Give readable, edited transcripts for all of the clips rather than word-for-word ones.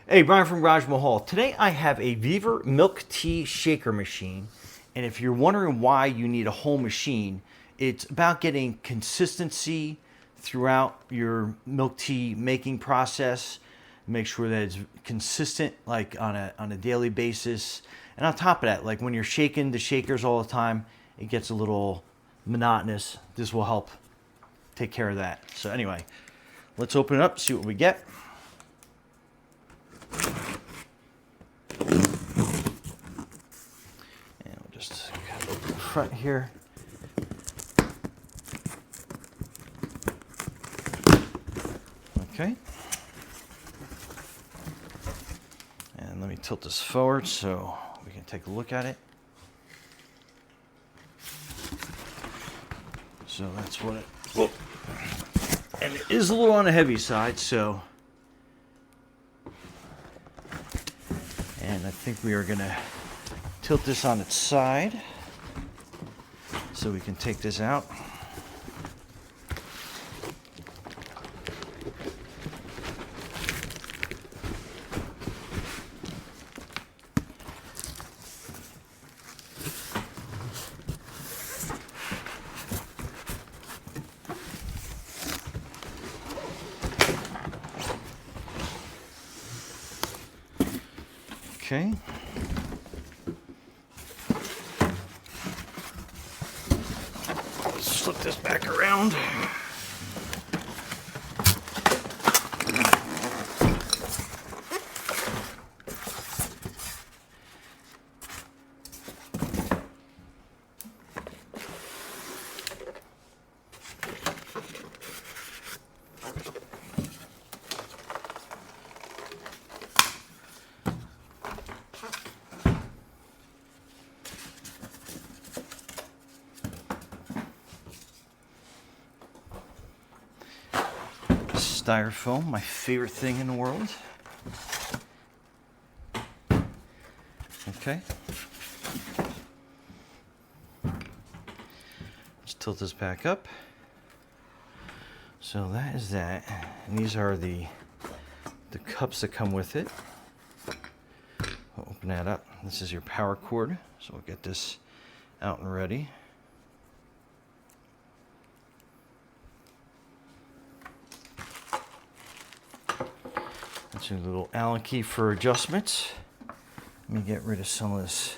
Hey, Brian from Garage Mahal. Today I have a VEVOR milk tea shaker machine. And if you're wondering why you need a whole machine, it's about getting consistency throughout your milk tea making process. Make sure that it's consistent, like on a daily basis. And on top of that, like when you're shaking the shakers all the time, it gets a little monotonous. This will help take care of that. So anyway, let's open it up, see what we get. And we'll just kind of open the front here. Okay. And let me tilt this forward so we can take a look at it. So that's what it, whoa. And it is a little on the heavy side, so. And I think we are gonna tilt this on its side so we can take this out. Okay. Let's flip this back around. Styrofoam, my favorite thing in the world. Okay. Let's tilt this back up. So that is that. And these are the cups that come with it. I'll open that up. This is your power cord. So we'll get this out and ready. That's your little Allen key for adjustments. Let me get rid of some of this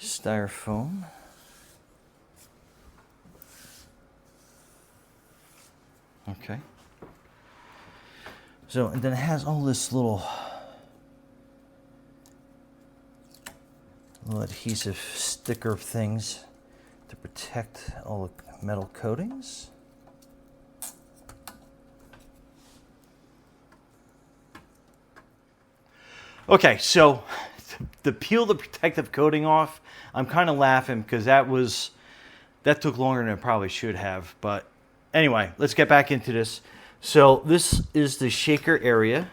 styrofoam. Okay. So, and then it has all this little adhesive sticker things to protect all the metal coatings. Okay, so to peel the protective coating off, I'm kind of laughing because that took longer than it probably should have. But anyway, let's get back into this. So this is the shaker area,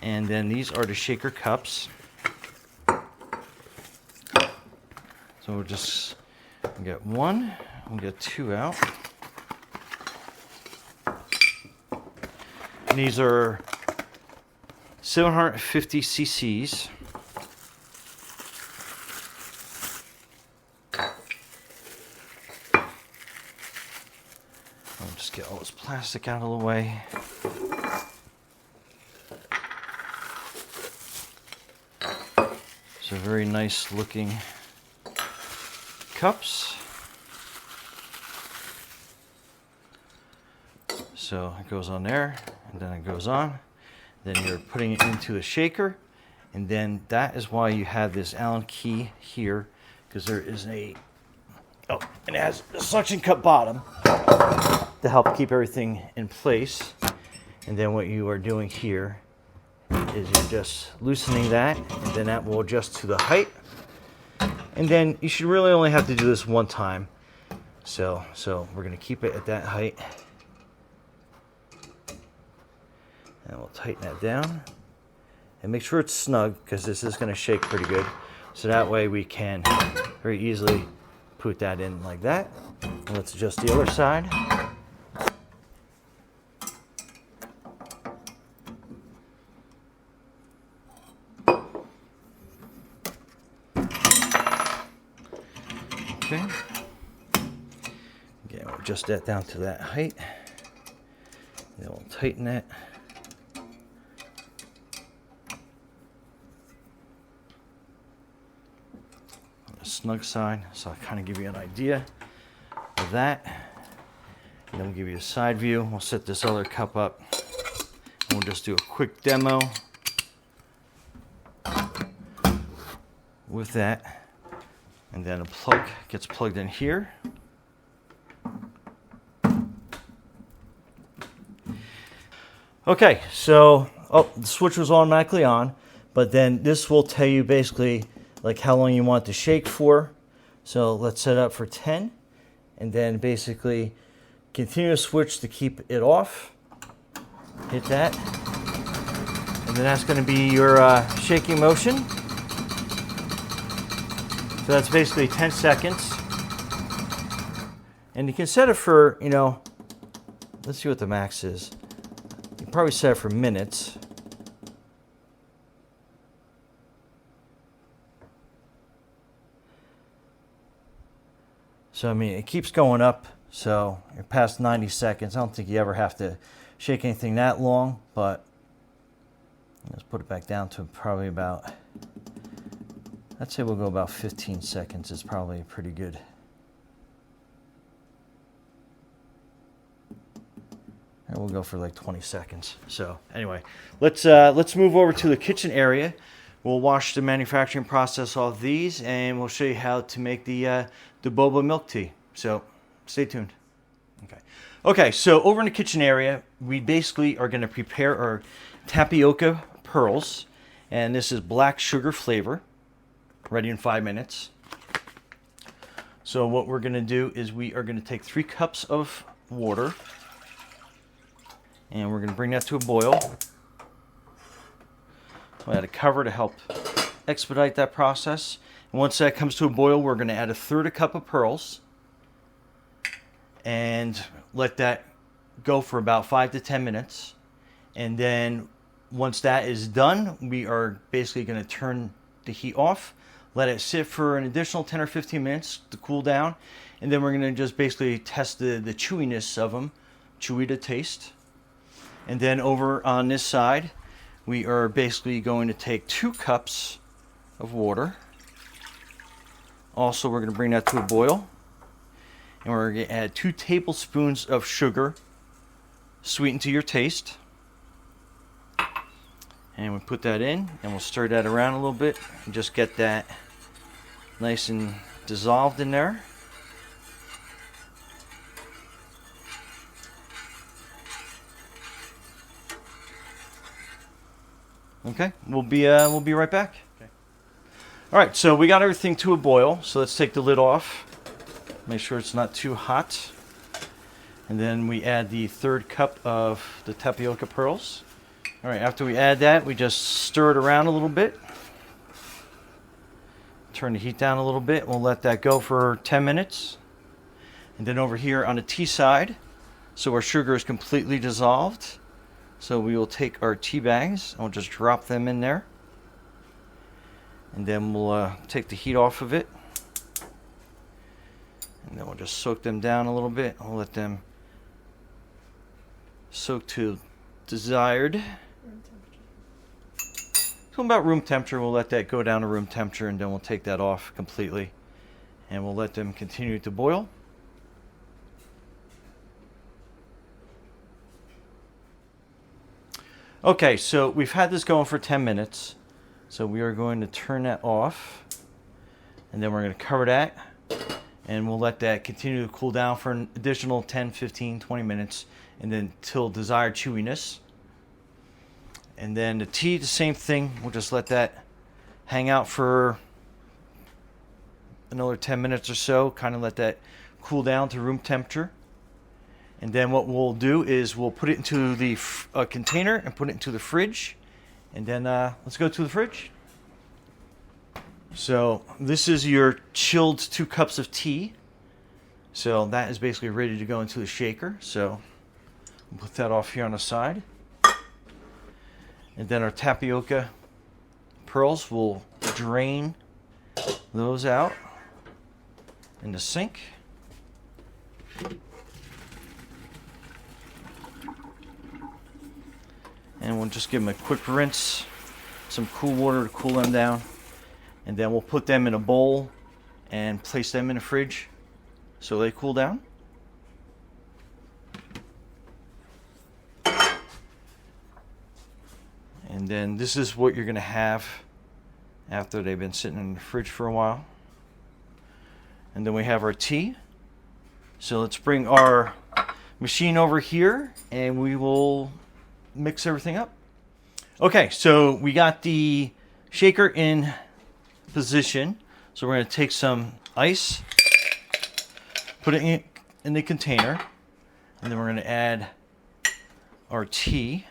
and then these are the shaker cups. So we'll just get one, we'll get two out. And these are 750 cc's. I'll just get all this plastic out of the way. So very nice looking cups. So it goes on there, and then it goes on. Then you're putting it into a shaker, and then that is why you have this Allen key here, because there is and it has a suction cup bottom to help keep everything in place. And then what you are doing here is you're just loosening that, and then that will adjust to the height. And then you should really only have to do this one time. So we're going to keep it at that height. And we'll tighten that down. And make sure it's snug, because this is going to shake pretty good. So that way we can very easily put that in like that. And let's adjust the other side. Okay. Again, we'll adjust that down to that height. Then we'll tighten that. On the snug side, so I'll kind of give you an idea of that. And then we'll give you a side view. We'll set this other cup up. And we'll just do a quick demo with that. And then a plug gets plugged in here. Okay, so the switch was automatically on, but then this will tell you basically like how long you want to shake for. So let's set it up for 10, and then basically continue to switch to keep it off. Hit that, and then that's going to be your shaking motion. So that's basically 10 seconds. And you can set it for, you know, let's see what the max is. You can probably set it for minutes. So, I mean, it keeps going up. So you're past 90 seconds. I don't think you ever have to shake anything that long, but let's put it back down to probably about, I'd say we'll go about 15 seconds is probably pretty good. And we'll go for like 20 seconds. So anyway, let's move over to the kitchen area. We'll watch the manufacturing process of these, and we'll show you how to make the boba milk tea. So stay tuned. Okay, so over in the kitchen area, we basically are going to prepare our tapioca pearls, and this is black sugar flavor. Ready in 5 minutes. So what we're going to do is we are going to take 3 cups of water, and we're going to bring that to a boil. We'll add a cover to help expedite that process. And once that comes to a boil, we're going to add 1/3 cup of pearls and let that go for about 5 to 10 minutes. And then once that is done, we are basically going to turn the heat off. Let it sit for an additional 10 or 15 minutes to cool down. And then we're going to just basically test the chewiness of them, chewy to taste. And then over on this side, we are basically going to take 2 cups of water. Also, we're going to bring that to a boil. And we're going to add 2 tablespoons of sugar, sweetened to your taste. And we put that in, and we'll stir that around a little bit and just get that nice and dissolved in there. Okay, we'll be right back. Okay. All right, so we got everything to a boil. So let's take the lid off. Make sure it's not too hot. And then we add the 1/3 cup of the tapioca pearls. All right, after we add that, we just stir it around a little bit. Turn the heat down a little bit. We'll let that go for 10 minutes. And then over here on the tea side, so our sugar is completely dissolved. So we will take our tea bags and we'll just drop them in there. And then we'll take the heat off of it. And then we'll just soak them down a little bit. We'll let them soak to desired. So about room temperature, we'll let that go down to room temperature, and then we'll take that off completely. And we'll let them continue to boil. Okay, so we've had this going for 10 minutes. So we are going to turn that off. And then we're going to cover that. And we'll let that continue to cool down for an additional 10, 15, 20 minutes. And then till desired chewiness. And then the tea, the same thing. We'll just let that hang out for another 10 minutes or so. Kind of let that cool down to room temperature. And then what we'll do is we'll put it into the container and put it into the fridge. And then let's go to the fridge. So this is your chilled 2 cups of tea. So that is basically ready to go into the shaker. So we'll put that off here on the side. And then our tapioca pearls, we'll drain those out. in the sink. And we'll just give them a quick rinse, some cool water to cool them down, and then we'll put them in a bowl and place them in the fridge so they cool down. And then this is what you're going to have after they've been sitting in the fridge for a while. And then we have our tea. So let's bring our machine over here and we will mix everything up. Okay, so we got the shaker in position. So we're going to take some ice, put it in the container, and then we're going to add our tea.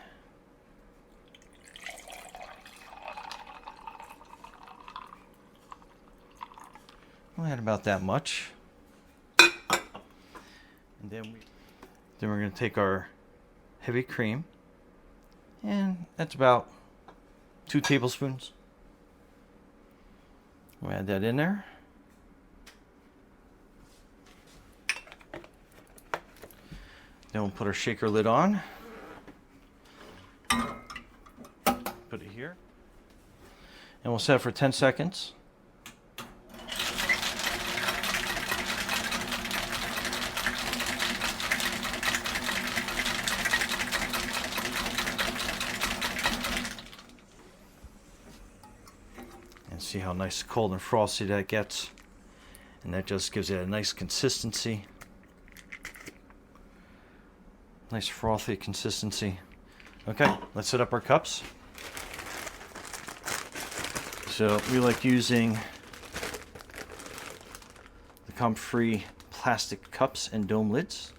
We'll add about that much. And then we're going to take our heavy cream, and that's about 2 tablespoons. We'll add that in there. Then we'll put our shaker lid on. Put it here. And we'll set it for 10 seconds. And see how nice, cold, and frosty that gets. And that just gives it a nice consistency. Nice frothy consistency. Okay, let's set up our cups. So we like using the comfrey plastic cups and dome lids.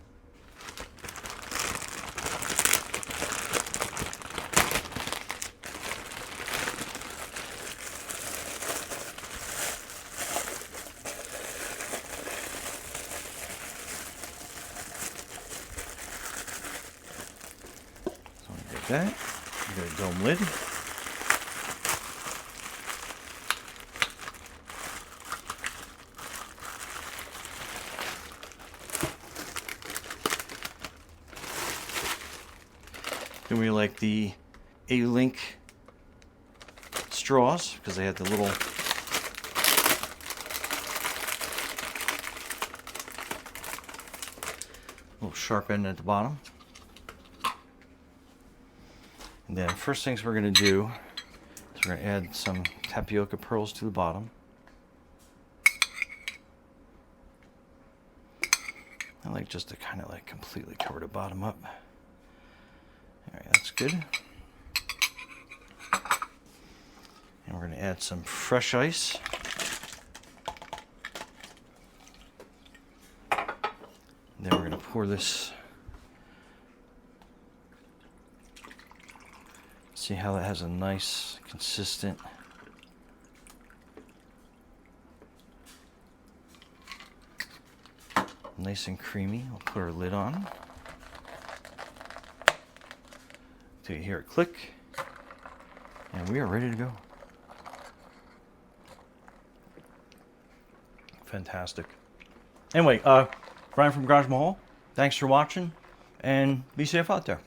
That. We got a dome lid. Then we like the A-Link straws because they have the little sharp end at the bottom. And then first things we're going to do is we're going to add some tapioca pearls to the bottom. I like just to kind of like completely cover the bottom up. Alright, that's good. And we're going to add some fresh ice. And then we're going to pour this. See how that has a nice, consistent nice and creamy. We'll put our lid on. Till you hear it click. And we are ready to go. Fantastic. Anyway, Brian from Garage Mahal, thanks for watching, and be safe out there.